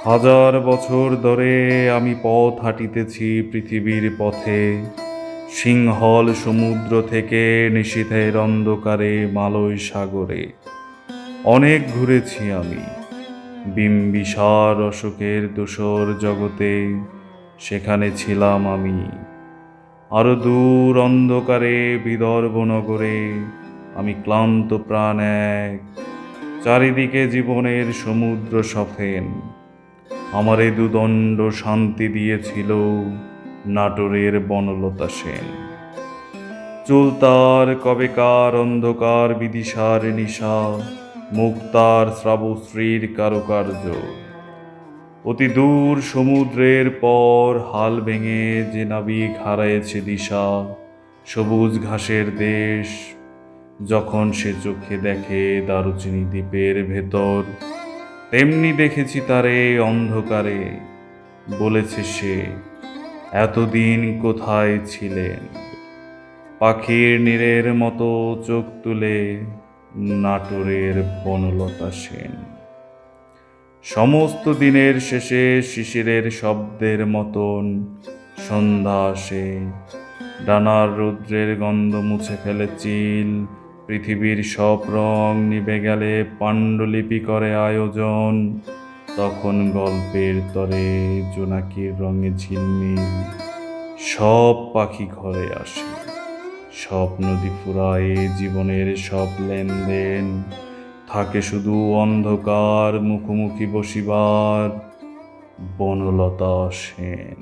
হাজার বছর ধরে আমি পথ হাঁটিতেছি পৃথিবীর পথে, সিংহল সমুদ্র থেকে নিশীথের অন্ধকারে মালয় সাগরে। অনেক ঘুরেছি আমি বিম্বিসার অশোকের ধূসর জগতে, সেখানে ছিলাম আমি। আরো দূর অন্ধকারে বিদর্ভ নগরে আমি ক্লান্ত প্রাণ এক, চারিদিকে জীবনের সমুদ্র সফেন। আমারে দুদণ্ড শান্তি দিয়েছিল নাটোরের বনলতা সেন। চুলতার কবেকার অন্ধকার বিদিশার নিশা, মুক্তার শ্রাবশ্রীর কারুকার্য। অতি দূর সমুদ্রের পর হাল ভেঙে যে নাবিক হারায়েছে দিশা, সবুজ ঘাসের দেশ যখন সে চোখে দেখে দারুচিনি দ্বীপের ভেতর, তেমনি দেখেছি তারে অন্ধকারে। বলেছে সে, এতদিন কোথায় ছিলেন? পাখির নীড়ের মতো চোখ তুলে নাটোরের বনলতা সেন। সমস্ত দিনের শেষে শিশিরের শব্দের মতন সন্ধ্যা আসে। ডানার রৌদ্রের গন্ধ মুছে ফেলে চিল, পৃথিবীর সব রং নিভে গেলে পাণ্ডুলিপি করে আয়োজন। তখন গল্পের তরে জোনাকির রঙে ঝিলমিল সব পাখি ঘরে আসে। সব নদী ফুরায়, জীবনের সব লেনদেন থাকে শুধু অন্ধকার মুখোমুখি বসিবার বনলতা সেন।